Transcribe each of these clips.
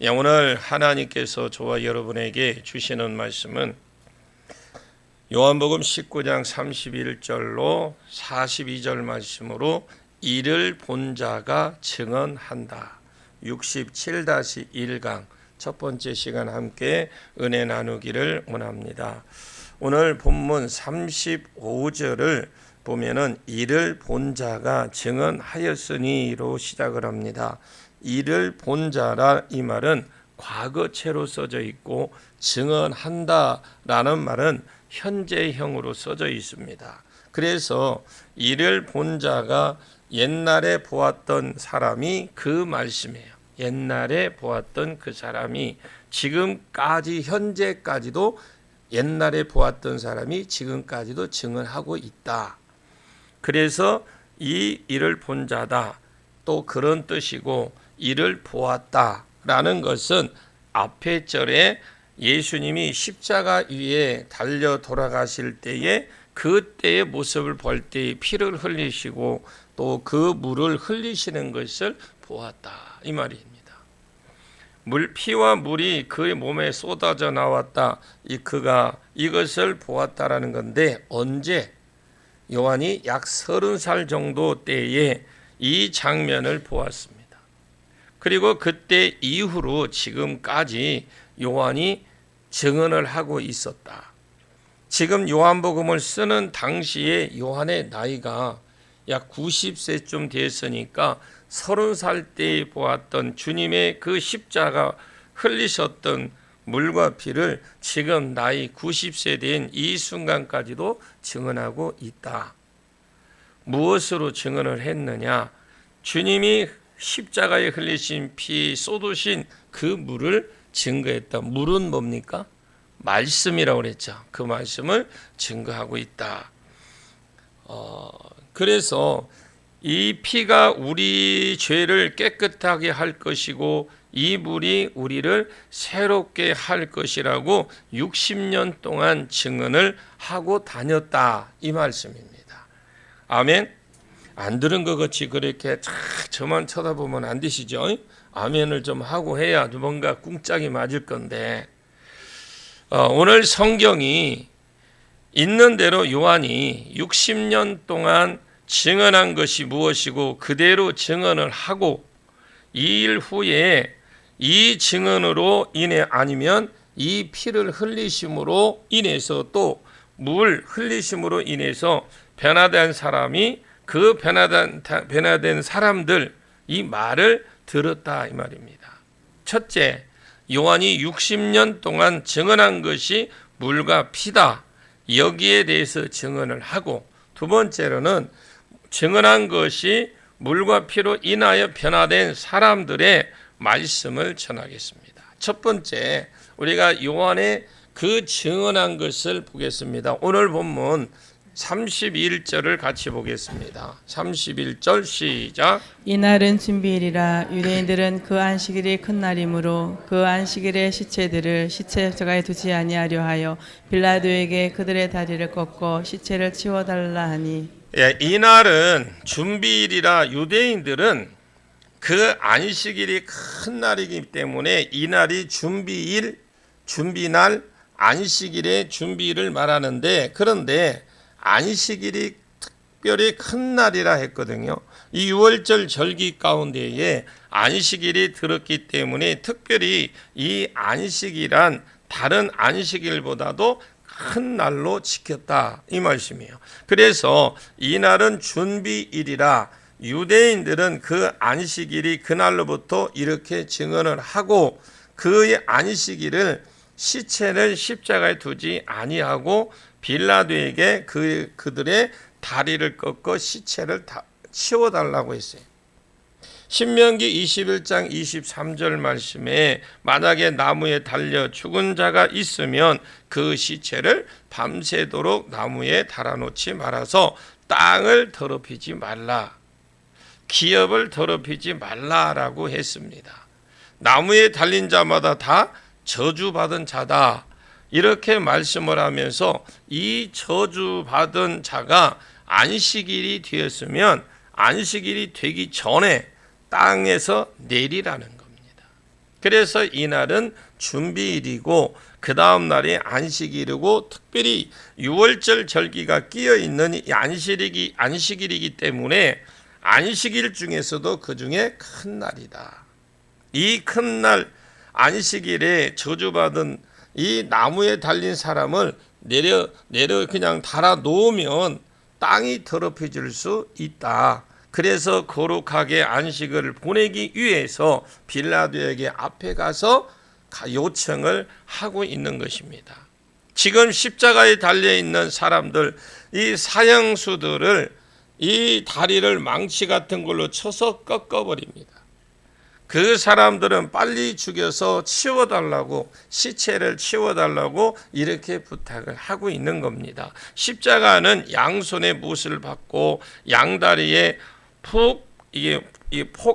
오늘 하나님께서 저와 여러분에게 주시는 말씀은 요한복음 19장 31절로 42절 말씀으로 이를 본 자가 증언한다. 67-1강 첫 번째 시간 함께 은혜 나누기를 원합니다. 오늘 본문 35절을 보면은 이를 본 자가 증언하였으니로 시작을 합니다. 이를 본 자라 이 말은 과거체로 써져 있고 증언한다라는 말은 현재형으로 써져 있습니다. 그래서 이를 본 자가 옛날에 보았던 사람이 그 말씀이에요. 옛날에 보았던 그 사람이 지금까지 현재까지도 옛날에 보았던 사람이 지금까지도 증언하고 있다. 그래서 이 이를 본 자다. 또 그런 뜻이고 이를 보았다라는 것은 앞에 절에 예수님이 십자가 위에 달려 돌아가실 때에 그때의 모습을 볼 때에 피를 흘리시고 또 그 물을 흘리시는 것을 보았다 이 말입니다. 피와 물이 그의 몸에 쏟아져 나왔다. 그가 이것을 보았다라는 건데 언제? 요한이 약 30살 정도 때에 이 장면을 보았습니다. 그리고 그때 이후로 지금까지 요한이 증언을 하고 있었다. 지금 요한복음을 쓰는 당시에 요한의 나이가 약 90세쯤 됐으니까 30살 때에 보았던 주님의 그 십자가 흘리셨던 물과 피를 지금 나이 90세 된 이 순간까지도 증언하고 있다. 무엇으로 증언을 했느냐? 주님이 십자가에 흘리신 피 쏟으신 그 물을 증거했다. 물은 뭡니까? 말씀이라고 그랬죠. 그 말씀을 증거하고 있다. 그래서 이 피가 우리 죄를 깨끗하게 할 것이고 이 물이 우리를 새롭게 할 것이라고 60년 동안 증언을 하고 다녔다 이 말씀입니다. 아멘. 안 들은 것 같이 그렇게 저만 쳐다보면 안 되시죠? 아멘을 좀 하고 해야 뭔가 꿍짝이 맞을 건데 오늘 성경이 있는 대로 요한이 60년 동안 증언한 것이 무엇이고 그대로 증언을 하고 이 일 후에 이 증언으로 인해 아니면 이 피를 흘리심으로 인해서 또 물 흘리심으로 인해서 변화된 사람이 그 변화된 사람들 이 말을 들었다 이 말입니다. 첫째, 요한이 60년 동안 증언한 것이 물과 피다. 여기에 대해서 증언을 하고 두 번째로는 증언한 것이 물과 피로 인하여 변화된 사람들의 말씀을 전하겠습니다. 첫 번째, 우리가 요한의 그 증언한 것을 보겠습니다. 오늘 본문 31절을 같이 보겠습니다. 31절 시작. 이날은 준비일이라 유대인들은 그 안식일이 큰 날이므로 그 안식일의 시체들을 시체장에 두지 아니하려 하여 빌라도에게 그들의 다리를 꺾고 시체를 치워달라 하니 이날은 준비일이라 유대인들은 그 안식일이 큰 날이기 때문에 이날이 준비일, 준비날, 안식일의 준비일을 말하는데 그런데 안식일이 특별히 큰 날이라 했거든요. 이 6월절 절기 가운데에 안식일이 들었기 때문에 특별히 이 안식일한 다른 안식일보다도 큰 날로 지켰다 이 말씀이에요. 그래서 이 날은 준비일이라 유대인들은 그 안식일이 그날로부터 이렇게 증언을 하고 그의 안식일을 시체를 십자가에 두지 아니하고 빌라도에게 그들의 다리를 꺾어 시체를 치워달라고 했어요. 신명기 21장 23절 말씀에 만약에 나무에 달려 죽은 자가 있으면 그 시체를 밤새도록 나무에 달아놓지 말아서 땅을 더럽히지 말라. 기업을 더럽히지 말라라고 했습니다. 나무에 달린 자마다 다 저주받은 자다. 이렇게 말씀을 하면서 이 저주받은 자가 안식일이 되었으면 안식일이 되기 전에 땅에서 내리라는 겁니다. 그래서 이날은 준비일이고 그 다음 날이 안식일이고 특별히 유월절 절기가 끼어 있는 이 안식일이기 때문에 안식일 중에서도 그 중에 큰 날이다. 이 큰 날 안식일에 저주받은 이 나무에 달린 사람을 내려 그냥 달아 놓으면 땅이 더럽혀질 수 있다. 그래서 거룩하게 안식을 보내기 위해서 빌라도에게 앞에 가서 요청을 하고 있는 것입니다. 지금 십자가에 달려 있는 사람들, 이 사형수들을 이 다리를 망치 같은 걸로 쳐서 꺾어버립니다. 그 사람들은 빨리 죽여서 치워달라고, 시체를 치워달라고 이렇게 부탁을 하고 있는 겁니다. 십자가는 양손에 못을 박고 양다리에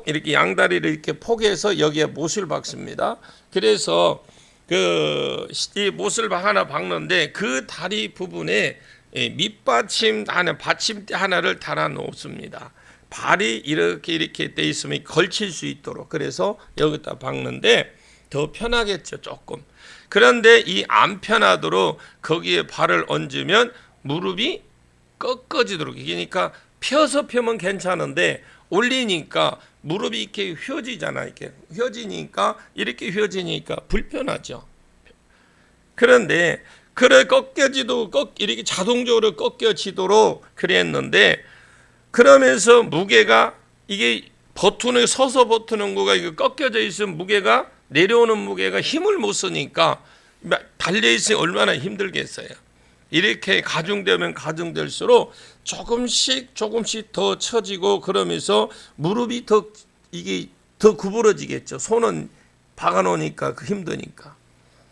이렇게 양다리를 이렇게 포개서 여기에 못을 박습니다. 그래서 이 못을 하나 박는데 그 다리 부분에 밑받침 하나, 받침대 하나를 달아 놓습니다. 발이 이렇게 돼 있으면 걸칠 수 있도록. 그래서 여기다 박는데 더 편하겠죠, 조금. 그런데 이 안 편하도록 거기에 발을 얹으면 무릎이 꺾어지도록. 그러니까 펴서 펴면 괜찮은데 올리니까 무릎이 이렇게 휘어지잖아. 이렇게 휘어지니까 이렇게 휘어지니까 불편하죠. 그런데 꺾여지도 이렇게 자동적으로 꺾여지도록 그랬는데, 그러면서 무게가 이게 서서 버티는 거가 이거 꺾여져 있으면 무게가 내려오는 무게가 힘을 못 쓰니까 달려 있으니 얼마나 힘들겠어요. 이렇게 가중되면 가중될수록 조금씩 더 처지고, 그러면서 무릎이 이게 더 구부러지겠죠. 손은 박아 놓으니까 힘드니까.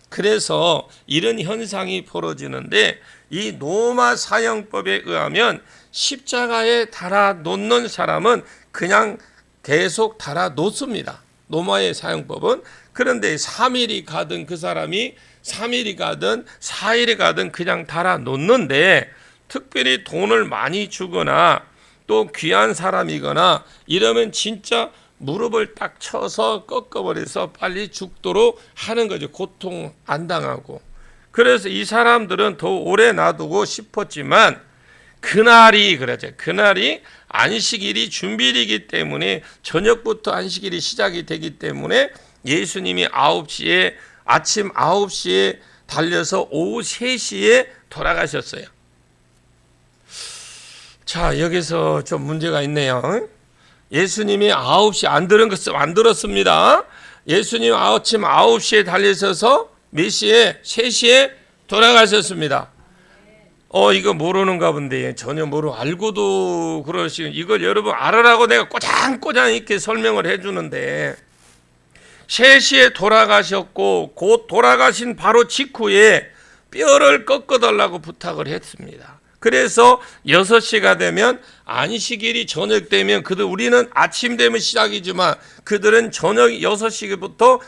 그래서 이런 현상이 벌어지는데, 이 로마 사형법에 의하면 십자가에 달아 놓는 사람은 그냥 계속 달아 놓습니다. 로마의 사형법은. 그런데 3일이 가든 그 사람이 3일이 가든 4일이 가든 그냥 달아 놓는데, 특별히 돈을 많이 주거나 또 귀한 사람이거나 이러면 진짜 무릎을 딱 쳐서 꺾어버려서 빨리 죽도록 하는 거죠. 고통 안 당하고. 그래서 이 사람들은 더 오래 놔두고 싶었지만 그날이 안식일이 준비일이기 때문에, 저녁부터 안식일이 시작이 되기 때문에 예수님이 아침 9시에 달려서 오후 3시에 돌아가셨어요. 자, 여기서 좀 문제가 있네요. 예수님이 9시 안 들었습니다. 예수님 아침 9시에 달리셔서 몇 시에? 3시에 돌아가셨습니다. 이거 모르는가 본데, 전혀 알고도 그러시고, 이걸 여러분 알으라고 내가 꼬장꼬장 이렇게 설명을 해주는데, 3시에 돌아가셨고, 곧 돌아가신 바로 직후에 뼈를 꺾어달라고 부탁을 했습니다. 그래서 6시가 되면, 안식일이 저녁 되면, 우리는 아침 되면 시작이지만 그들은 저녁 6시부터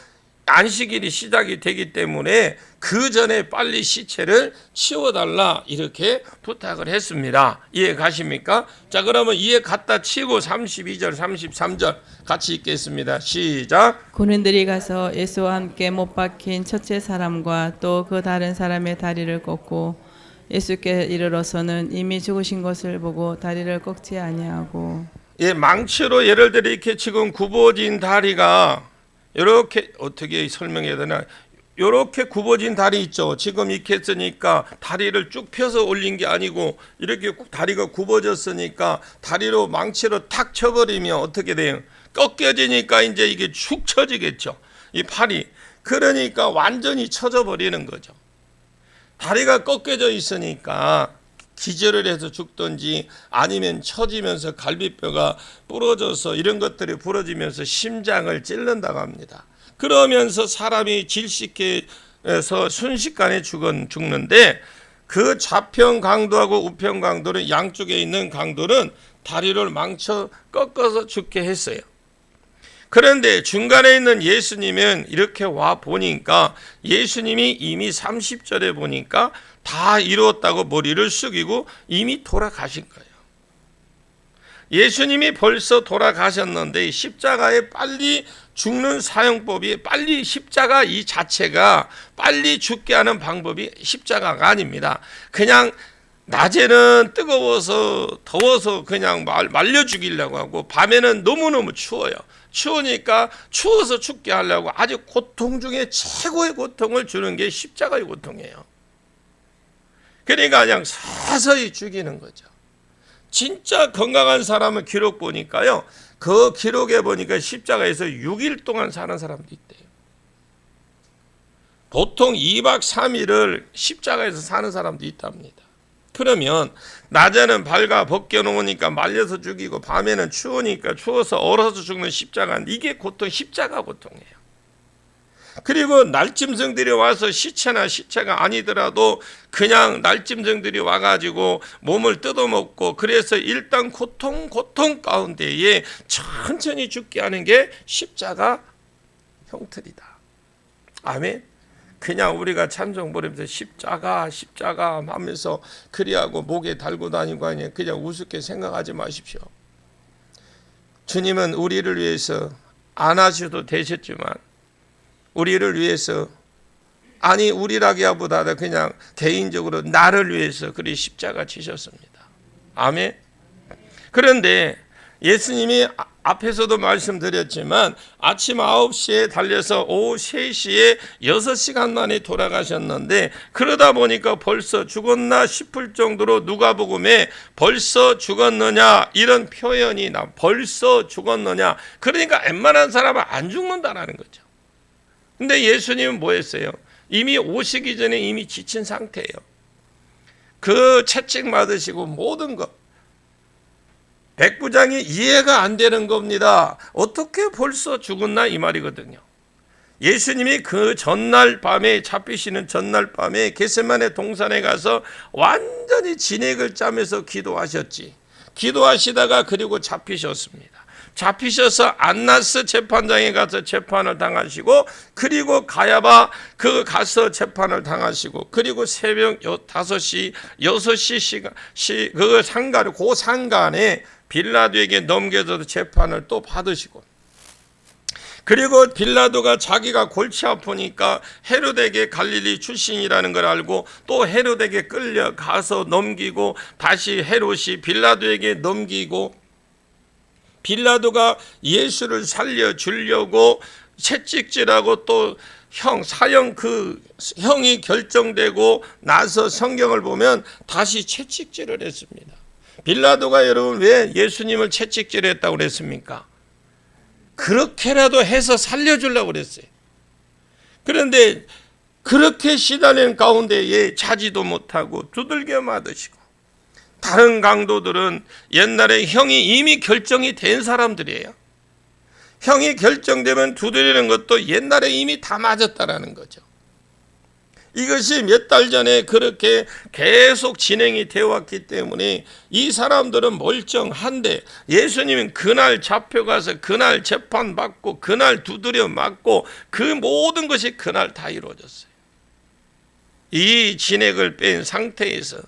안식일이 시작이 되기 때문에 그 전에 빨리 시체를 치워달라 이렇게 부탁을 했습니다. 이해 가십니까? 자, 그러면 이해 갖다 치고 32절 33절 같이 읽겠습니다. 시작. 군인들이 가서 예수와 함께 못 박힌 첫째 사람과 또 그 다른 사람의 다리를 꺾고 예수께 이르러서는 이미 죽으신 것을 보고 다리를 꺾지 아니하고. 망치로 예를 들어 이렇게 지금 굽어진 다리가 이렇게, 어떻게 설명해야 되나, 이렇게 굽어진 다리 있죠. 지금 이렇게 했으니까 다리를 쭉 펴서 올린 게 아니고 이렇게 다리가 굽어졌으니까 다리로 망치로 탁 쳐버리면 어떻게 돼요? 꺾여지니까 이제 이게 축 처지겠죠. 이 팔이. 그러니까 완전히 쳐져 버리는 거죠. 다리가 꺾여져 있으니까 기절을 해서 죽든지 아니면 처지면서 갈비뼈가 부러져서 이런 것들이 부러지면서 심장을 찔른다고 합니다. 그러면서 사람이 질식해서 순식간에 죽는데, 그 좌편 강도하고 우편 강도는, 양쪽에 있는 강도는 다리를 망쳐 꺾어서 죽게 했어요. 그런데 중간에 있는 예수님은 이렇게 와 보니까 예수님이 이미 30절에 보니까 다 이루었다고 머리를 숙이고 이미 돌아가신 거예요. 예수님이 벌써 돌아가셨는데 십자가에 빨리 죽는 사형법이 빨리 십자가 이 자체가 빨리 죽게 하는 방법이 십자가가 아닙니다. 그냥 낮에는 뜨거워서 더워서 그냥 말려 죽이려고 하고 밤에는 너무너무 추워요. 추우니까 추워서 죽게 하려고 아주 고통 중에 최고의 고통을 주는 게 십자가의 고통이에요. 그러니까 그냥 서서히 죽이는 거죠. 진짜 건강한 사람은 기록 보니까요. 그 기록에 보니까 십자가에서 6일 동안 사는 사람도 있대요. 보통 2박 3일을 십자가에서 사는 사람도 있답니다. 그러면 낮에는 밝아 벗겨놓으니까 말려서 죽이고 밤에는 추우니까 추워서 얼어서 죽는 십자가는 이게 십자가 고통이에요. 그리고 날짐승들이 와서 시체가 아니더라도 그냥 날짐승들이 와가지고 몸을 뜯어먹고 그래서 일단 고통 가운데에 천천히 죽게 하는 게 십자가 형틀이다. 아멘. 그냥 우리가 찬송 부르면서 십자가 하면서 그리하고 목에 달고 다니고 하니 그냥 우습게 생각하지 마십시오. 주님은 우리를 위해서 안 하셔도 되셨지만 우리를 위해서 우리라기보다 그냥 개인적으로 나를 위해서 그리 십자가 지셨습니다. 아멘. 그런데 예수님이 앞에서도 말씀드렸지만 아침 9시에 달려서 오후 3시에 6시간 만에 돌아가셨는데 그러다 보니까 벌써 죽었나 싶을 정도로 누가복음에 벌써 죽었느냐 이런 표현이 벌써 죽었느냐 그러니까 웬만한 사람은 안 죽는다라는 거죠. 근데 예수님은 뭐 했어요? 이미 오시기 전에 이미 지친 상태예요. 그 채찍 맞으시고 모든 것 백부장이 이해가 안 되는 겁니다. 어떻게 벌써 죽었나 이 말이거든요. 예수님이 그 전날 밤에 잡히시는 전날 밤에 겟세마네 동산에 가서 완전히 진액을 짜면서 기도하시다가 그리고 잡히셨습니다. 잡히셔서 안나스 재판장에 가서 재판을 당하시고 그리고 가야바 가서 재판을 당하시고 그리고 새벽 5시, 6시 그 상간에 빌라도에게 넘겨져서 재판을 또 받으시고 그리고 빌라도가 자기가 골치 아프니까 헤롯에게 갈릴리 출신이라는 걸 알고 또 헤롯에게 끌려가서 넘기고 다시 헤롯이 빌라도에게 넘기고 빌라도가 예수를 살려주려고 채찍질하고 또 사형 형이 결정되고 나서 성경을 보면 다시 채찍질을 했습니다. 빌라도가 여러분 왜 예수님을 채찍질했다고 그랬습니까? 그렇게라도 해서 살려주려고 그랬어요. 그런데 그렇게 시달리는 가운데에 자지도 못하고 두들겨 맞으시고 다른 강도들은 옛날에 형이 이미 결정이 된 사람들이에요. 형이 결정되면 두드리는 것도 옛날에 이미 다 맞았다라는 거죠. 이것이 몇 달 전에 그렇게 계속 진행이 되어 왔기 때문에 이 사람들은 멀쩡한데 예수님은 그날 잡혀가서 그날 재판받고 그날 두드려 맞고 그 모든 것이 그날 다 이루어졌어요. 이 진액을 뺀 상태에서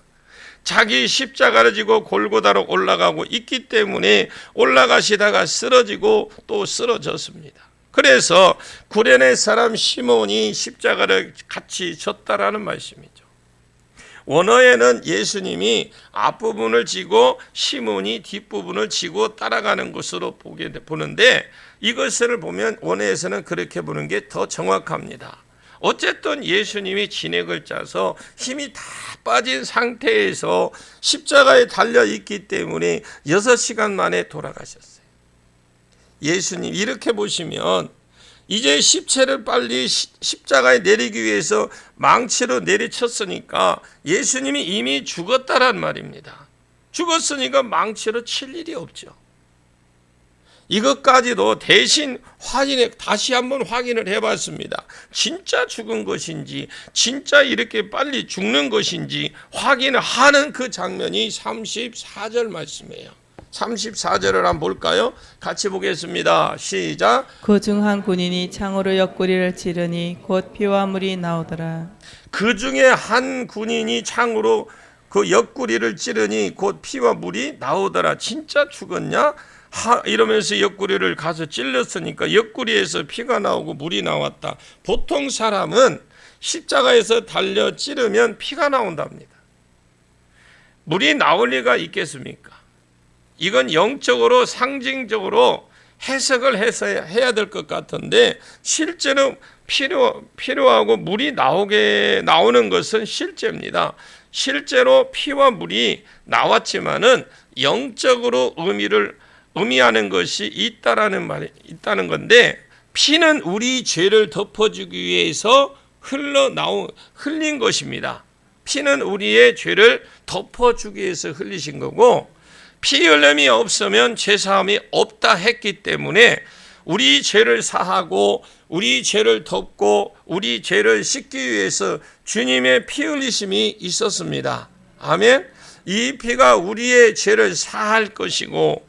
자기 십자가를 지고 골고다로 올라가고 있기 때문에 올라가시다가 쓰러지고 또 쓰러졌습니다. 그래서 구레네 사람 시몬이 십자가를 같이 졌다라는 말씀이죠. 원어에는 예수님이 앞부분을 지고 시몬이 뒷부분을 지고 따라가는 것으로 보는데 이것을 보면 원어에서는 그렇게 보는 게 더 정확합니다. 어쨌든 예수님이 진액을 짜서 힘이 다 빠진 상태에서 십자가에 달려있기 때문에 6시간 만에 돌아가셨어요. 예수님 이렇게 보시면 이제 십체를 빨리 십자가에 내리기 위해서 망치로 내리쳤으니까 예수님이 이미 죽었다란 말입니다. 죽었으니까 망치로 칠 일이 없죠. 이것까지도 대신 다시 한번 확인을 해봤습니다. 진짜 죽은 것인지 진짜 이렇게 빨리 죽는 것인지 확인을 하는 그 장면이 34절 말씀이에요. 34절을 한번 볼까요? 같이 보겠습니다. 시작. 그 중 한 군인이 창으로 옆구리를 찌르니 곧 피와 물이 나오더라. 그 중에 한 군인이 창으로 그 옆구리를 찌르니 곧 피와 물이 나오더라. 진짜 죽었냐? 이러면서 옆구리를 가서 찔렀으니까 옆구리에서 피가 나오고 물이 나왔다. 보통 사람은 십자가에서 달려 찌르면 피가 나온답니다. 물이 나올 리가 있겠습니까? 이건 영적으로 상징적으로 해석을 해서 해야 될 것 같은데, 실제로 필요하고 물이 나오는 것은 실제입니다. 실제로 피와 물이 나왔지만은 영적으로 의미하는 것이 있다는 건데, 피는 우리 죄를 덮어주기 위해서 흘린 것입니다. 피는 우리의 죄를 덮어주기 위해서 흘리신 거고, 피 흘림이 없으면 죄사함이 없다 했기 때문에 우리 죄를 사하고 우리 죄를 덮고 우리 죄를 씻기 위해서 주님의 피 흘리심이 있었습니다. 아멘. 이 피가 우리의 죄를 사할 것이고,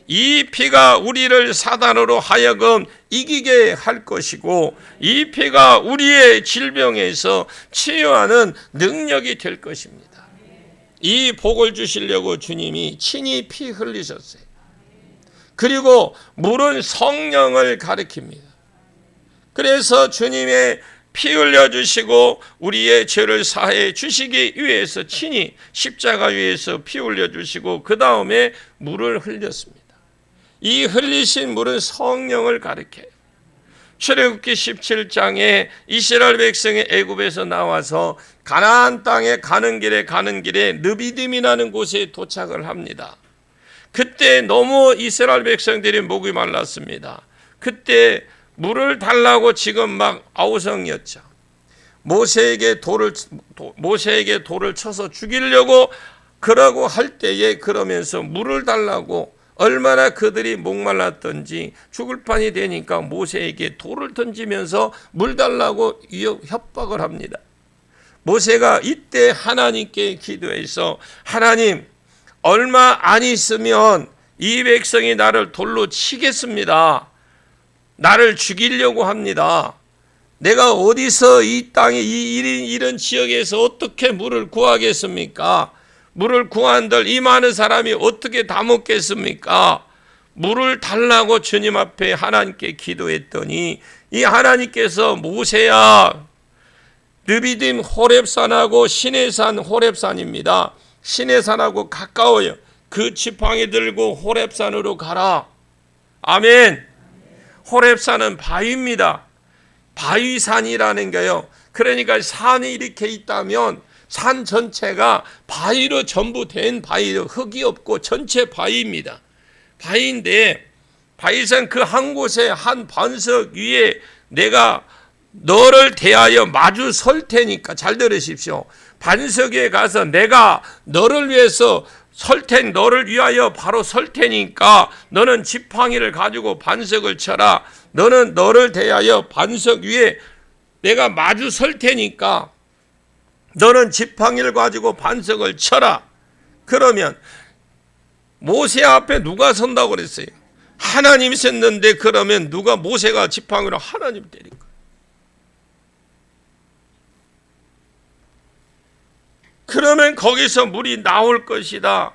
이 피가 우리를 사단으로 하여금 이기게 할 것이고, 이 피가 우리의 질병에서 치유하는 능력이 될 것입니다. 이 복을 주시려고 주님이 친히 피 흘리셨어요. 그리고 물은 성령을 가리킵니다. 그래서 주님의 피 흘려주시고 우리의 죄를 사해 주시기 위해서 친히 십자가 위에서 피 흘려주시고 그 다음에 물을 흘렸습니다. 이 흘리신 물은 성령을 가리켜요. 출애굽기 17장에 이스라엘 백성이 애굽에서 나와서 가나안 땅에 가는 길에 르비딤이라는 곳에 도착을 합니다. 그때 너무 이스라엘 백성들이 목이 말랐습니다. 그때 물을 달라고 지금 막 아우성이었죠. 모세에게 돌을 쳐서 죽이려고 그러고 할 때에 그러면서 물을 달라고, 얼마나 그들이 목말랐던지 죽을 판이 되니까 모세에게 돌을 던지면서 물 달라고 협박을 합니다. 모세가 이때 하나님께 기도해서, 하나님, 얼마 안 있으면 이 백성이 나를 돌로 치겠습니다. 나를 죽이려고 합니다. 내가 어디서 이 땅에 이런 지역에서 어떻게 물을 구하겠습니까? 물을 구한들 이 많은 사람이 어떻게 다 먹겠습니까? 물을 달라고 주님 앞에 하나님께 기도했더니 이 하나님께서 모세야, 르비딤 호렙산하고 시내산 호렙산입니다. 시내산하고 가까워요. 그 지팡이 들고 호렙산으로 가라. 아멘. 호렙산은 바위입니다. 바위산이라는 거요. 그러니까 산이 이렇게 있다면 산 전체가 바위로 전부 된 바위로, 흙이 없고 전체 바위입니다. 바위인데 바위산 그 한 곳에 한 반석 위에 내가 너를 대하여 마주 설 테니까, 잘 들으십시오. 반석에 가서 내가 너를 위해서 너를 위하여 바로 설 테니까 너는 지팡이를 가지고 반석을 쳐라. 너는 너를 대하여 반석 위에 내가 마주 설 테니까 너는 지팡이를 가지고 반석을 쳐라. 그러면 모세 앞에 누가 선다고 그랬어요? 하나님이 섰는데, 그러면 누가 모세가 지팡이로 하나님 때린 거예요. 그러면 거기서 물이 나올 것이다.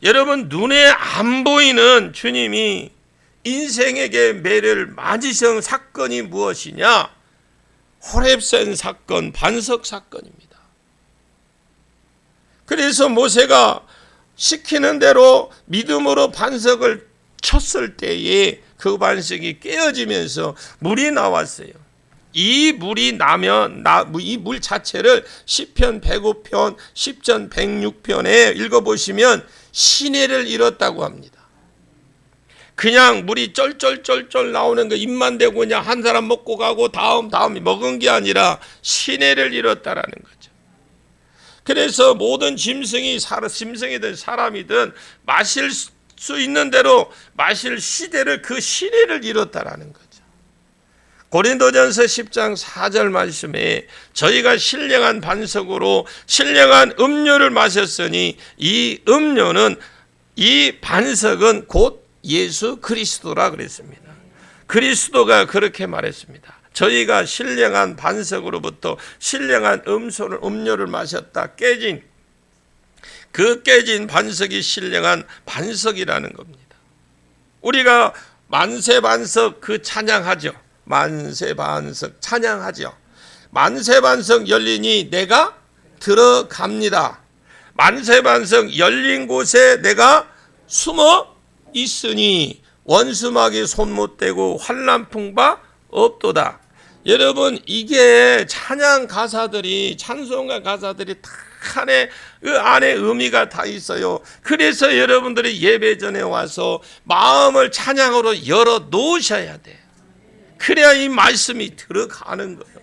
여러분, 눈에 안 보이는 주님이 인생에게 매를 맞으신 사건이 무엇이냐? 호렙산 사건, 반석 사건입니다. 그래서 모세가 시키는 대로 믿음으로 반석을 쳤을 때에 그 반석이 깨어지면서 물이 나왔어요. 이 물이 나면 이 물 자체를 시편 105편, 10전 106편에 읽어보시면 시내를 잃었다고 합니다. 그냥 물이 쩔쩔쩔쩔 나오는 거 입만 대고 그냥 한 사람 먹고 가고 다음이 먹은 게 아니라 시내를 잃었다라는 거죠. 그래서 모든 짐승이든 사람이든 마실 수 있는 대로 마실 시대를, 그 시내를 잃었다라는 거죠. 고린도전서 10장 4절 말씀에 저희가 신령한 반석으로 신령한 음료를 마셨으니 이 음료는, 이 반석은 곧 예수 그리스도라 그랬습니다. 그리스도가 그렇게 말했습니다. 저희가 신령한 반석으로부터 신령한 음료를 마셨다. 깨진 반석이 신령한 반석이라는 겁니다. 우리가 만세반석 그 찬양하죠. 만세반석 찬양하죠. 만세반석 열리니 내가 들어갑니다. 만세반석 열린 곳에 내가 숨어 있으니 원수막이 손 못 대고 환난풍바 없도다. 여러분, 이게 찬양 가사들이, 찬송가 가사들이 다 그 안에 의미가 다 있어요. 그래서 여러분들이 예배 전에 와서 마음을 찬양으로 열어 놓으셔야 돼. 그래야 이 말씀이 들어가는 거예요.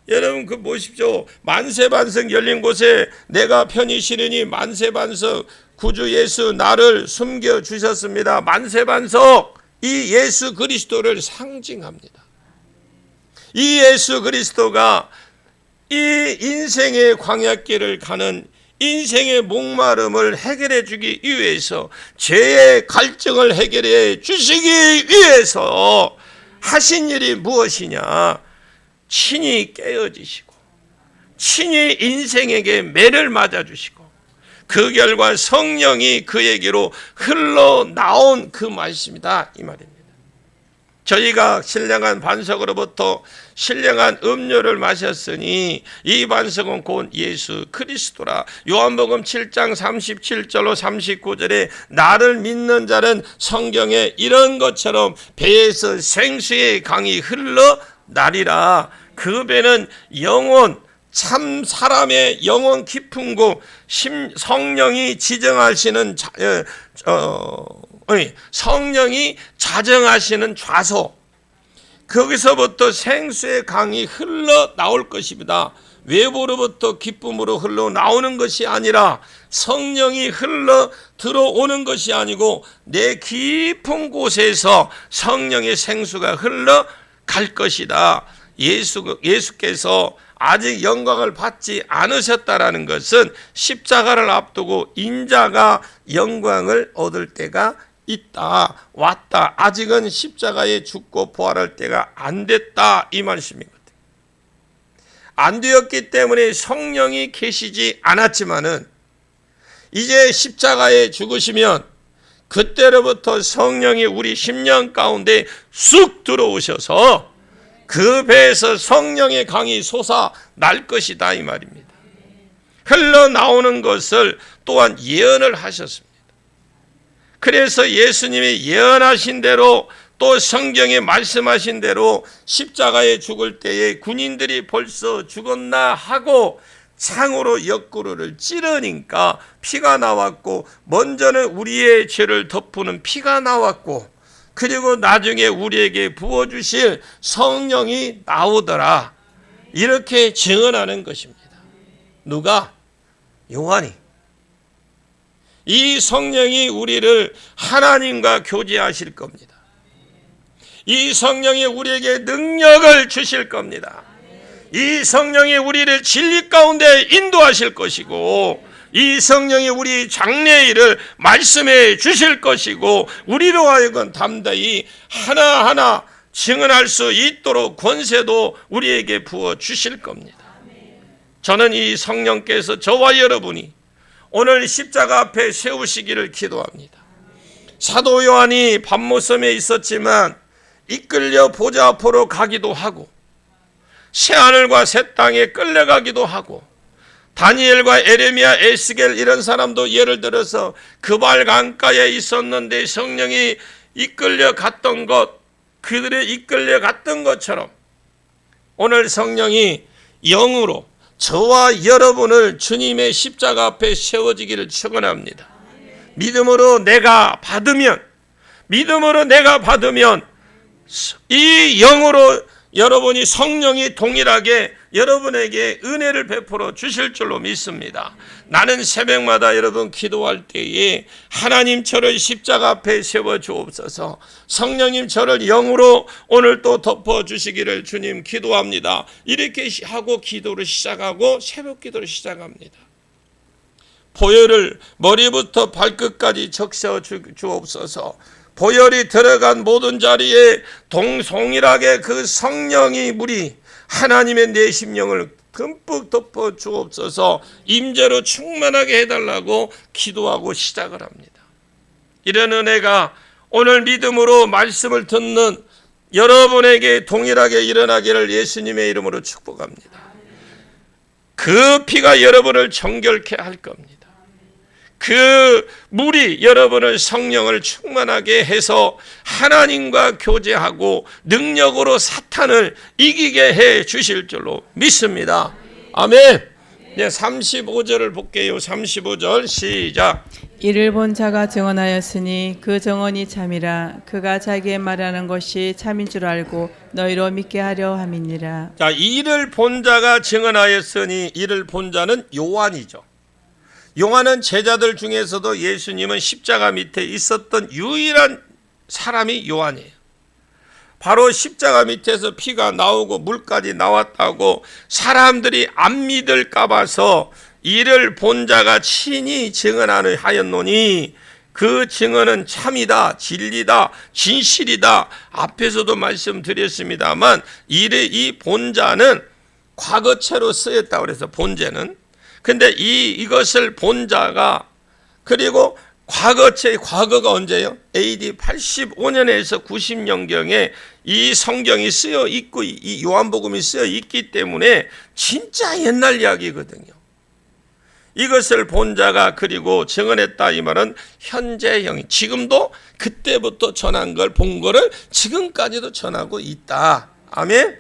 여러분, 그 보십시오. 만세반석 열린 곳에 내가 편히 쉬려니 만세반석 구주 예수 나를 숨겨주셨습니다. 만세반석, 이 예수 그리스도를 상징합니다. 이 예수 그리스도가 이 인생의 광야길을 가는 인생의 목마름을 해결해 주기 위해서, 죄의 갈증을 해결해 주시기 위해서 하신 일이 무엇이냐? 친히 깨어지시고 친히 인생에게 매를 맞아주시고 그 결과 성령이 그에게로 흘러나온 그 말씀이다, 이 말입니다. 저희가 신령한 반석으로부터 신령한 음료를 마셨으니 이 반석은 곧 예수 그리스도라. 요한복음 7장 37절로 39절에 나를 믿는 자는 성경에 이런 것처럼 배에서 생수의 강이 흘러나리라. 그 배는 영원, 참 사람의 영혼 깊은 곳, 성령이 지정하시는 성령이 자정하시는 좌소, 거기서부터 생수의 강이 흘러나올 것입니다. 외부로부터 기쁨으로 흘러나오는 것이 아니라 성령이 흘러 들어오는 것이 아니고 내 깊은 곳에서 성령의 생수가 흘러갈 것이다. 예수께서 아직 영광을 받지 않으셨다라는 것은 십자가를 앞두고 인자가 영광을 얻을 때가 있다, 왔다. 아직은 십자가에 죽고 부활할 때가 안 됐다, 이 말씀이거든요. 안 되었기 때문에 성령이 계시지 않았지만은 이제 십자가에 죽으시면 그때로부터 성령이 우리 심령 가운데 쑥 들어오셔서 그 배에서 성령의 강이 솟아날 것이다, 이 말입니다. 흘러나오는 것을 또한 예언을 하셨습니다. 그래서 예수님이 예언하신 대로 또 성경에 말씀하신 대로 십자가에 죽을 때에 군인들이 벌써 죽었나 하고 창으로 옆구리를 찌르니까 피가 나왔고, 먼저는 우리의 죄를 덮는 피가 나왔고, 그리고 나중에 우리에게 부어주실 성령이 나오더라. 이렇게 증언하는 것입니다. 누가? 요한이. 이 성령이 우리를 하나님과 교제하실 겁니다. 이 성령이 우리에게 능력을 주실 겁니다. 이 성령이 우리를 진리 가운데 인도하실 것이고, 이 성령이 우리 장래일을 말씀해 주실 것이고, 우리로 하여금 담대히 하나하나 증언할 수 있도록 권세도 우리에게 부어 주실 겁니다. 저는 이 성령께서 저와 여러분이 오늘 십자가 앞에 세우시기를 기도합니다. 사도 요한이 patmos섬에 있었지만 이끌려 보좌 앞으로 가기도 하고, 새하늘과 새 땅에 끌려가기도 하고, 다니엘과 에레미야, 에스겔 이런 사람도 예를 들어서 그발 강가에 있었는데 성령이 이끌려 갔던 것, 그들의 이끌려 갔던 것처럼 오늘 성령이 영으로 저와 여러분을 주님의 십자가 앞에 세워지기를 축원합니다. 믿음으로 내가 받으면 이 영으로 여러분이 성령이 동일하게 여러분에게 은혜를 베풀어 주실 줄로 믿습니다. 나는 새벽마다 여러분 기도할 때에 하나님 저를 십자가 앞에 세워 주옵소서, 성령님 저를 영으로 오늘 또 덮어 주시기를 주님 기도합니다. 이렇게 하고 기도를 시작하고 새벽 기도를 시작합니다. 보혈을 머리부터 발끝까지 적셔 주옵소서. 보혈이 들어간 모든 자리에 동일하게 그 성령이 물이 하나님의 내 심령을 듬뿍 덮어 주옵소서. 임재로 충만하게 해달라고 기도하고 시작을 합니다. 이런 은혜가 오늘 믿음으로 말씀을 듣는 여러분에게 동일하게 일어나기를 예수님의 이름으로 축복합니다. 그 피가 여러분을 정결케 할 겁니다. 그 물이 여러분을 성령을 충만하게 해서 하나님과 교제하고 능력으로 사탄을 이기게 해 주실 줄로 믿습니다. 아멘. 네, 35절을 볼게요. 35절 시작. 이를 본 자가 증언하였으니 그 증언이 참이라. 그가 자기의 말하는 것이 참인 줄 알고 너희로 믿게 하려 함이니라. 자, 이를 본 자가 증언하였으니 이를 본 자는 요한이죠. 요한은 제자들 중에서도 예수님은 십자가 밑에 있었던 유일한 사람이 요한이에요. 바로 십자가 밑에서 피가 나오고 물까지 나왔다고 사람들이 안 믿을까 봐서 이를 본 자가 친히 증언하였노니 그 증언은 참이다, 진리다, 진실이다. 앞에서도 말씀드렸습니다만 이 본자는 과거체로 쓰였다고 그래서 본제는. 근데 이것을 본자가 그리고 과거가 언제요? AD 85년에서 90년경에 이 성경이 쓰여 있고 이 요한복음이 쓰여 있기 때문에 진짜 옛날 이야기거든요. 이것을 본 자가 그리고 증언했다 이 말은 현재형이 지금도 그때부터 전한 걸 본 거를 지금까지도 전하고 있다. 아멘.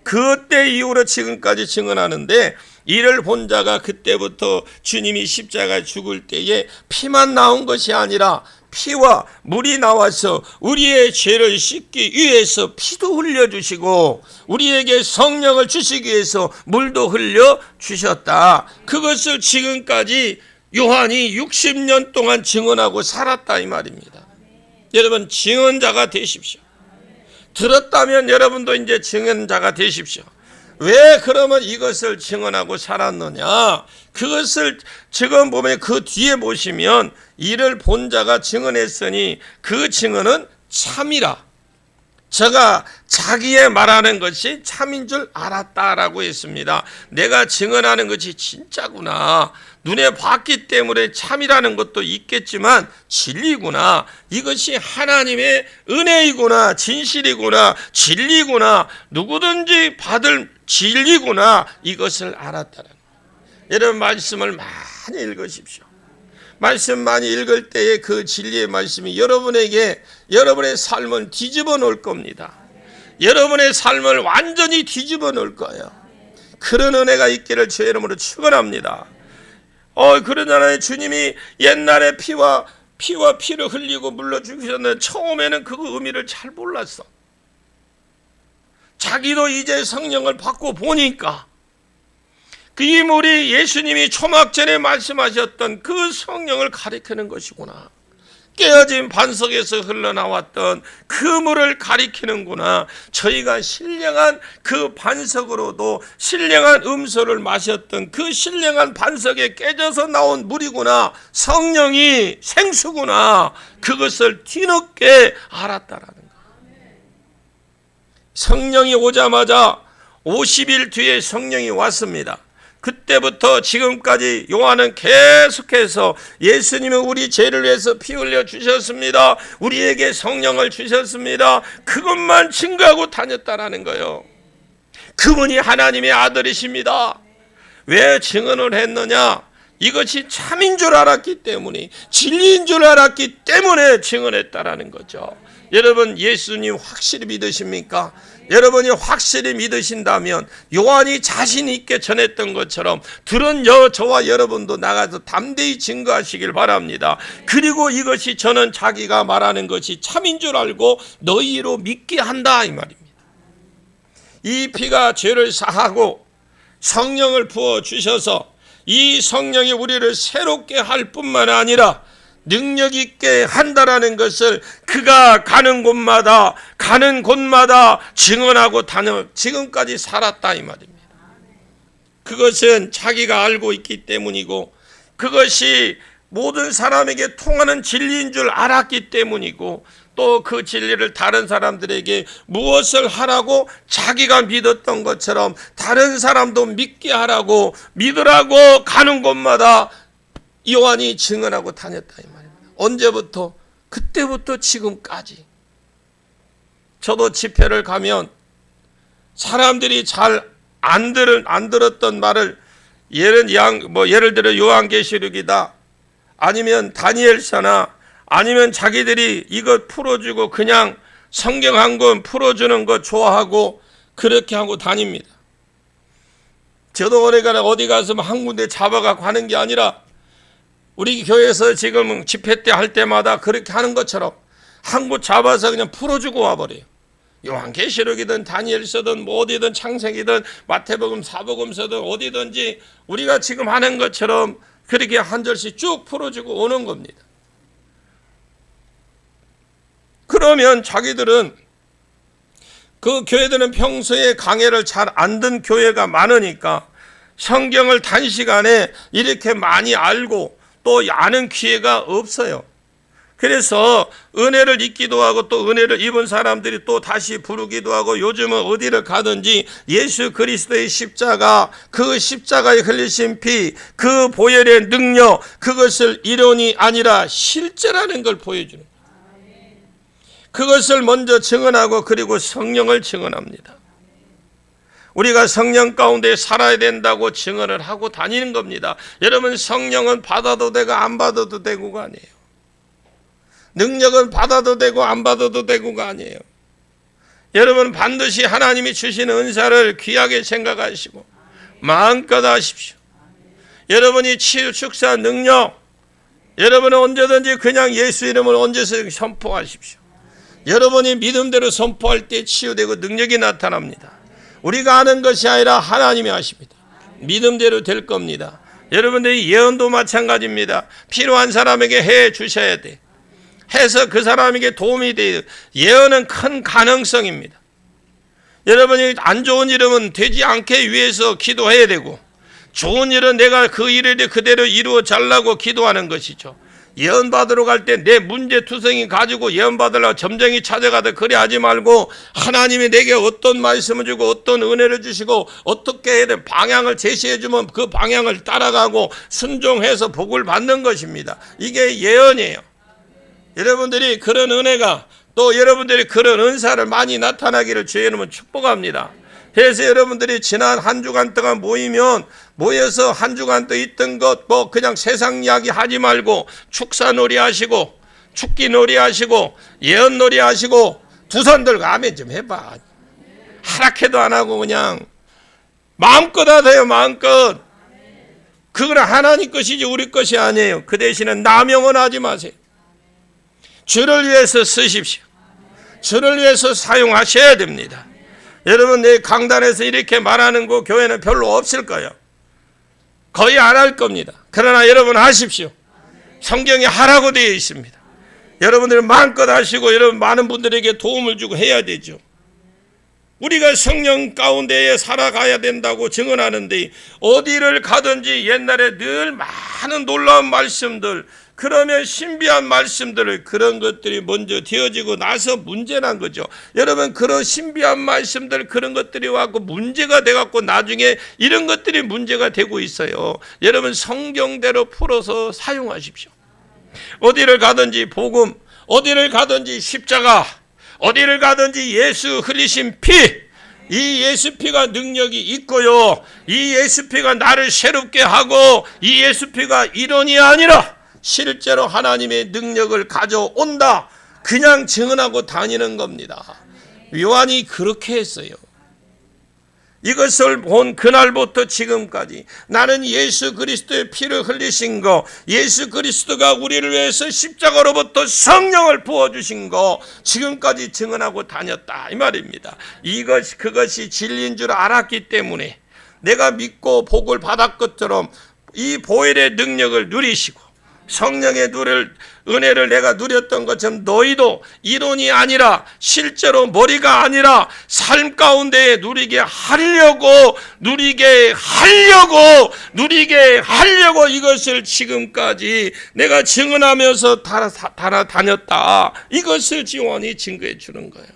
그때 이후로 지금까지 증언하는데 이를 본 자가 그때부터 주님이 십자가에 죽을 때에 피만 나온 것이 아니라 피와 물이 나와서 우리의 죄를 씻기 위해서 피도 흘려주시고 우리에게 성령을 주시기 위해서 물도 흘려주셨다. 그것을 지금까지 요한이 60년 동안 증언하고 살았다 이 말입니다. 여러분 증언자가 되십시오. 들었다면 여러분도 이제 증언자가 되십시오. 왜 그러면 이것을 증언하고 살았느냐? 그것을 지금 보면 그 뒤에 보시면 이를 본 자가 증언했으니 그 증언은 참이라. 저가 자기의 말하는 것이 참인 줄 알았다라고 했습니다. 내가 증언하는 것이 진짜구나. 눈에 봤기 때문에 참이라는 것도 있겠지만 진리구나. 이것이 하나님의 은혜이구나. 진실이구나. 진리구나. 누구든지 받을 진리구나. 이것을 알았다는 거예요. 여러분 말씀을 많이 읽으십시오. 말씀 많이 읽을 때에 그 진리의 말씀이 여러분에게 여러분의 삶을 뒤집어 놓을 겁니다. 여러분의 삶을 완전히 뒤집어 놓을 거예요. 그런 은혜가 있기를 주의 이름으로 축원합니다. 그러잖아요. 주님이 옛날에 피와 피를 흘리고 물러 죽으셨는데 처음에는 그 의미를 잘 몰랐어. 자기도 이제 성령을 받고 보니까 그 이물이 예수님이 초막 전에 말씀하셨던 그 성령을 가리키는 것이구나. 깨어진 반석에서 흘러나왔던 그 물을 가리키는구나. 저희가 신령한 그 반석으로도 신령한 음소를 마셨던 그 신령한 반석에 깨져서 나온 물이구나. 성령이 생수구나. 그것을 뒤늦게 알았다라는 거예요. 성령이 오자마자 50일 뒤에 성령이 왔습니다. 그때부터 지금까지 요한은 계속해서 예수님은 우리 죄를 위해서 피 흘려 주셨습니다. 우리에게 성령을 주셨습니다. 그것만 증거하고 다녔다라는 거예요. 그분이 하나님의 아들이십니다. 왜 증언을 했느냐? 이것이 참인 줄 알았기 때문에, 진리인 줄 알았기 때문에 증언했다라는 거죠. 여러분 예수님 확실히 믿으십니까? 여러분이 확실히 믿으신다면 요한이 자신 있게 전했던 것처럼 들은 저와 여러분도 나가서 담대히 증거하시길 바랍니다. 그리고 이것이 저는 자기가 말하는 것이 참인 줄 알고 너희로 믿게 한다 이 말입니다. 이 피가 죄를 사하고 성령을 부어주셔서 이 성령이 우리를 새롭게 할 뿐만 아니라 능력 있게 한다라는 것을 그가 가는 곳마다 증언하고 지금까지 살았다 이 말입니다. 그것은 자기가 알고 있기 때문이고 그것이 모든 사람에게 통하는 진리인 줄 알았기 때문이고 또 그 진리를 다른 사람들에게 무엇을 하라고 자기가 믿었던 것처럼 다른 사람도 믿게 하라고 믿으라고 가는 곳마다 요한이 증언하고 다녔다 이 말입니다. 언제부터? 그때부터 지금까지 저도 집회를 가면 사람들이 잘 안 들었던 말을 예를 들어 요한계시록이다, 아니면 다니엘서나, 아니면 자기들이 이것 풀어주고 그냥 성경 한 권 풀어주는 거 좋아하고 그렇게 하고 다닙니다. 저도 어디 가서 한 군데 잡아가고 하는 게 아니라 우리 교회에서 지금 집회 때 할 때마다 그렇게 하는 것처럼 한 곳 잡아서 그냥 풀어주고 와버려요. 요한계시록이든 다니엘서든 뭐 어디든 창세기든 마태복음 사복음서든 어디든지 우리가 지금 하는 것처럼 그렇게 한 절씩 쭉 풀어주고 오는 겁니다. 그러면 자기들은, 그 교회들은 평소에 강해를 잘 안 듣는 교회가 많으니까 성경을 단시간에 이렇게 많이 알고 또 아는 기회가 없어요. 그래서 은혜를 입기도 하고 또 은혜를 입은 사람들이 또 다시 부르기도 하고, 요즘은 어디를 가든지 예수 그리스도의 십자가, 그 십자가에 흘리신 피, 그 보혈의 능력, 그것을 이론이 아니라 실제라는 걸 보여주는 거예요. 그것을 먼저 증언하고 그리고 성령을 증언합니다. 우리가 성령 가운데 살아야 된다고 증언을 하고 다니는 겁니다. 여러분, 성령은 받아도 되고 안 받아도 되고가 아니에요. 능력은 받아도 되고 안 받아도 되고가 아니에요. 여러분, 반드시 하나님이 주시는 은사를 귀하게 생각하시고 마음껏 하십시오. 여러분이 치유 축사 능력, 여러분은 언제든지 그냥 예수 이름을 언제든지 선포하십시오. 여러분이 믿음대로 선포할 때 치유되고 능력이 나타납니다. 우리가 하는 것이 아니라 하나님이 하십니다. 믿음대로 될 겁니다. 여러분들이 예언도 마찬가지입니다. 필요한 사람에게 해 주셔야 돼. 해서 그 사람에게 도움이 돼요. 예언은 큰 가능성입니다. 여러분이 안 좋은 일은 되지 않게 위해서 기도해야 되고, 좋은 일은 내가 그 일을 그대로 이루어 달라고 기도하는 것이죠. 예언 받으러 갈 때 내 문제투성이 가지고 예언 받으려고 점쟁이 찾아가다 그래 하지 말고, 하나님이 내게 어떤 말씀을 주고 어떤 은혜를 주시고 어떻게 해야 돼 방향을 제시해 주면 그 방향을 따라가고 순종해서 복을 받는 것입니다. 이게 예언이에요. 여러분들이 그런 은혜가, 또 여러분들이 그런 은사를 많이 나타나기를 주의 이름으로 축복합니다. 그래서 여러분들이 지난 한 주간 동안 모여서 한 주간 또 있던 것 뭐 그냥 세상 이야기 하지 말고 축사놀이 하시고 축기놀이 하시고 예언놀이 하시고 두 손 들고 아멘 좀 해봐. 하락해도 안 하고 그냥 마음껏 하세요. 마음껏. 그건 하나님 것이지 우리 것이 아니에요. 그 대신에 남용은 하지 마세요. 주를 위해서 쓰십시오. 주를 위해서 사용하셔야 됩니다. 여러분, 내 강단에서 이렇게 말하는 거 교회는 별로 없을 거예요. 거의 안 할 겁니다. 그러나 여러분 하십시오. 성경에 하라고 되어 있습니다. 여러분들은 마음껏 하시고 여러분 많은 분들에게 도움을 주고 해야 되죠. 우리가 성령 가운데에 살아가야 된다고 증언하는데, 어디를 가든지 옛날에 늘 많은 놀라운 말씀들, 그러면 신비한 말씀들을, 그런 것들이 먼저 되어지고 나서 문제난 거죠. 여러분, 그런 신비한 말씀들, 그런 것들이 와서 문제가 돼갖고 나중에 이런 것들이 문제가 되고 있어요. 여러분, 성경대로 풀어서 사용하십시오. 어디를 가든지 복음, 어디를 가든지 십자가, 어디를 가든지 예수 흘리신 피, 이 예수 피가 능력이 있고요, 이 예수 피가 나를 새롭게 하고, 이 예수 피가 이론이 아니라 실제로 하나님의 능력을 가져온다. 그냥 증언하고 다니는 겁니다. 요한이 그렇게 했어요. 이것을 본 그날부터 지금까지 나는 예수 그리스도의 피를 흘리신 거, 예수 그리스도가 우리를 위해서 십자가로부터 성령을 부어주신 거 지금까지 증언하고 다녔다, 이 말입니다. 그것이 진리인 줄 알았기 때문에 내가 믿고 복을 받았 것처럼 이 보혈의 능력을 누리시고 성령의 은혜를 내가 누렸던 것처럼 너희도 이론이 아니라 실제로 머리가 아니라 삶 가운데 누리게 하려고 이것을 지금까지 내가 증언하면서 다녔다. 이것을 지원이 증거해 주는 거예요.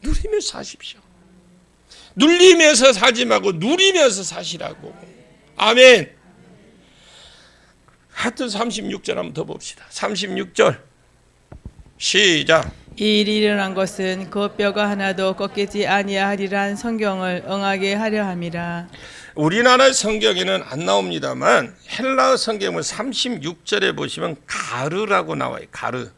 누리면서 사십시오. 눌리면서 살지 말고 누리면서 사시라고. 아멘. 하여튼 36절 한번 더 봅시다. 36절. 시작. 이 일이 일어난 것은 그 뼈가 하나도 꺾이지 아니하리란 성경을 응하게 하려 함이라. 우리나라 성경에는 안 나옵니다만 헬라어 성경은 36절에 보시면 가르라고 나와요. 가르.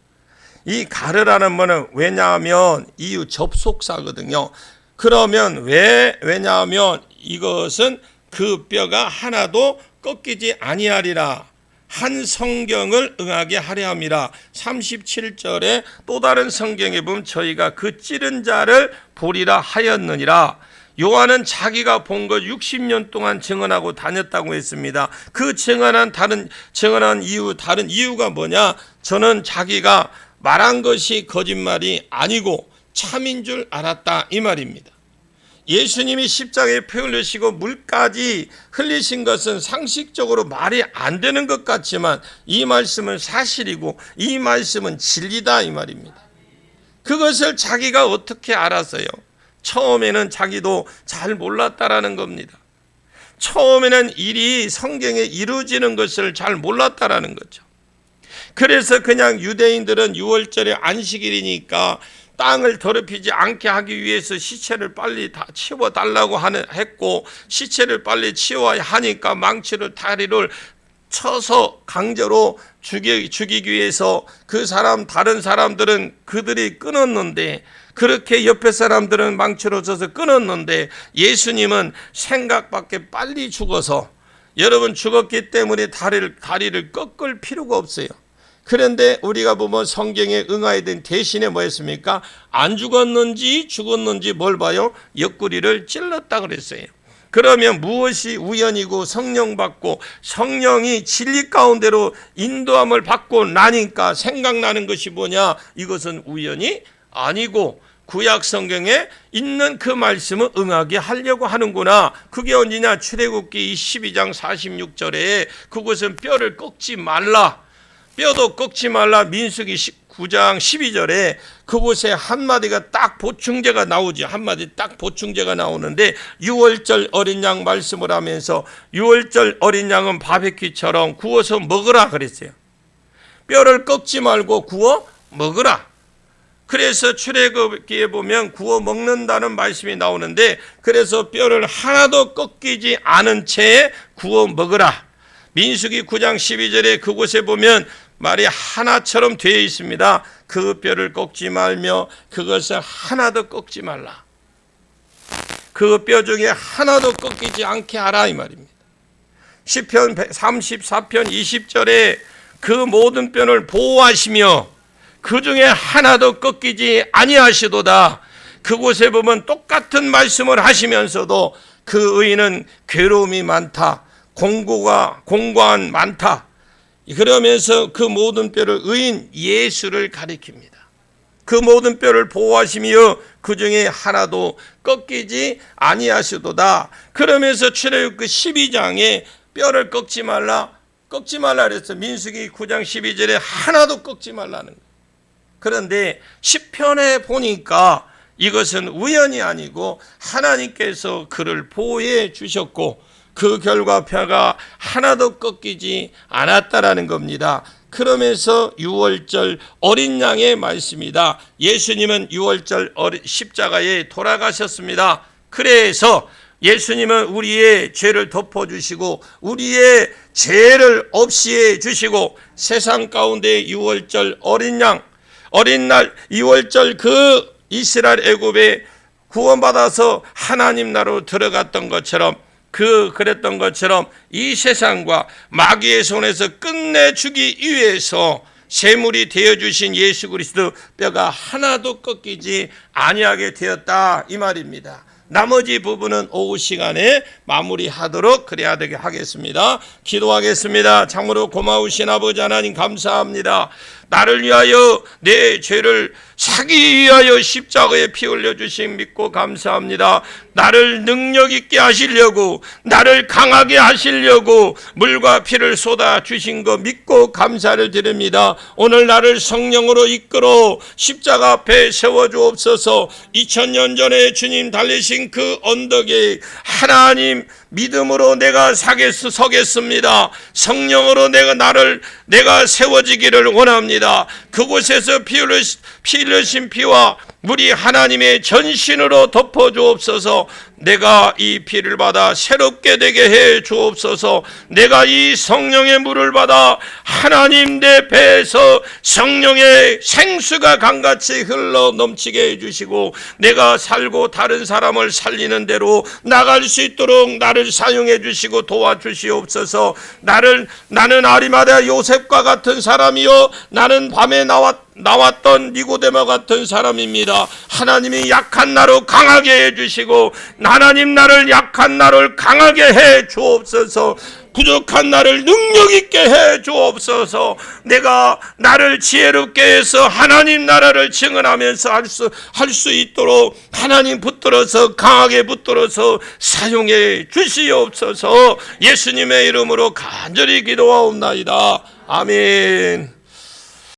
이 가르라는 뭐는 왜냐하면 이유 접속사거든요. 그러면 왜냐하면 이것은 그 뼈가 하나도 꺾이지 아니하리라 한 성경을 응하게 하려 함이라. 37절에 또 다른 성경에 보면 저희가 그 찌른 자를 보리라 하였느니라. 요한은 자기가 본 것 60년 동안 증언하고 다녔다고 했습니다. 그 증언한 다른 이유가 뭐냐? 저는 자기가 말한 것이 거짓말이 아니고 참인 줄 알았다 이 말입니다. 예수님이 십자가에 피 흘리시고 물까지 흘리신 것은 상식적으로 말이 안 되는 것 같지만 이 말씀은 사실이고 이 말씀은 진리다 이 말입니다. 그것을 자기가 어떻게 알았어요? 처음에는 자기도 잘 몰랐다라는 겁니다. 처음에는 일이 성경에 이루어지는 것을 잘 몰랐다라는 거죠. 그래서 그냥 유대인들은 6월절에 안식일이니까 땅을 더럽히지 않게 하기 위해서 시체를 빨리 다 치워달라고 했고, 시체를 빨리 치워야 하니까 망치를 다리를 쳐서 강제로 죽이기 위해서 다른 사람들은 그들이 끊었는데, 그렇게 옆에 사람들은 망치로 쳐서 끊었는데 예수님은 생각밖에 빨리 죽어서, 여러분 죽었기 때문에 다리를 꺾을 필요가 없어요. 그런데 우리가 보면 성경에 응하야 된 대신에 뭐였습니까? 안 죽었는지 뭘 봐요? 옆구리를 찔렀다 그랬어요. 그러면 무엇이 우연이고 성령 받고 성령이 진리 가운데로 인도함을 받고 나니까 생각나는 것이 뭐냐? 이것은 우연이 아니고 구약 성경에 있는 그 말씀을 응하게 하려고 하는구나. 그게 언제냐? 출애굽기 12장 46절에 그것은 뼈를 꺾지 말라. 뼈도 꺾지 말라. 민수기 19장 12절에 그곳에 한마디가 딱 보충제가 나오죠. 한마디 딱 보충제가 나오는데 6월절 어린 양 말씀을 하면서 6월절 어린 양은 바베큐처럼 구워서 먹으라 그랬어요. 뼈를 꺾지 말고 구워 먹으라. 그래서 출애굽기에 보면 구워 먹는다는 말씀이 나오는데, 그래서 뼈를 하나도 꺾이지 않은 채 구워 먹으라. 민수기 9장 12절에 그곳에 보면 말이 하나처럼 되어 있습니다. 그 뼈를 꺾지 말며 그것을 하나도 꺾지 말라. 그 뼈 중에 하나도 꺾이지 않게 하라 이 말입니다. 시편 34편 20절에 그 모든 뼈를 보호하시며 그 중에 하나도 꺾이지 아니하시도다. 그곳에 보면 똑같은 말씀을 하시면서도 그 의인은 괴로움이 많다. 공고한 많다. 그러면서 그 모든 뼈를 의인 예수를 가리킵니다. 그 모든 뼈를 보호하시며 그 중에 하나도 꺾이지 아니하시도다. 그러면서 출애굽기 12장에 뼈를 꺾지 말라 그래서 민수기 9장 12절에 하나도 꺾지 말라는 거예요. 그런데 시편에 보니까 이것은 우연이 아니고 하나님께서 그를 보호해 주셨고 그 결과 뼈가 하나도 꺾이지 않았다라는 겁니다. 그러면서 6월절 어린 양의 말씀이다. 예수님은 6월절 십자가에 돌아가셨습니다. 그래서 예수님은 우리의 죄를 덮어주시고 우리의 죄를 없이 해주시고 세상 가운데 6월절 어린 날 2월절 그 이스라엘 애굽에 구원받아서 하나님 나라로 들어갔던 것처럼 그랬던 것처럼 이 세상과 마귀의 손에서 끝내주기 위해서 제물이 되어주신 예수 그리스도 뼈가 하나도 꺾이지 아니하게 되었다 이 말입니다. 나머지 부분은 오후 시간에 마무리하도록 그래야 되게 하겠습니다. 기도하겠습니다. 참으로 고마우신 아버지 하나님 감사합니다. 나를 위하여 내 죄를 사기 위하여 십자가에 피 흘려주신 믿고 감사합니다. 나를 능력 있게 하시려고 나를 강하게 하시려고 물과 피를 쏟아 주신 거 믿고 감사를 드립니다. 오늘 나를 성령으로 이끌어 십자가 앞에 세워주옵소서. 2000년 전에 주님 달리신 그 언덕에 하나님 믿음으로 내가 서겠습니다. 성령으로 내가 세워지기를 원합니다. 그곳에서 피 흘리신 피와 물이 하나님의 전신으로 덮어 주옵소서. 내가 이 피를 받아 새롭게 되게 해 주옵소서. 내가 이 성령의 물을 받아 하나님 내 배에서 성령의 생수가 강같이 흘러 넘치게 해주시고, 내가 살고 다른 사람을 살리는 대로 나갈 수 있도록 나를 사용해 주시고 도와주시옵소서. 나는 아리마다 요셉과 같은 사람이요, 나는 밤에 나왔던 니고데모 같은 사람입니다. 하나님이 약한 나로 강하게 해주시고, 하나님 나를 약한 나를 강하게 해 주옵소서. 부족한 나를 능력 있게 해 주옵소서. 내가 나를 지혜롭게 해서 하나님 나라를 증언하면서 할 수 있도록 하나님 붙들어서 강하게 붙들어서 사용해 주시옵소서. 예수님의 이름으로 간절히 기도하옵나이다. 아멘.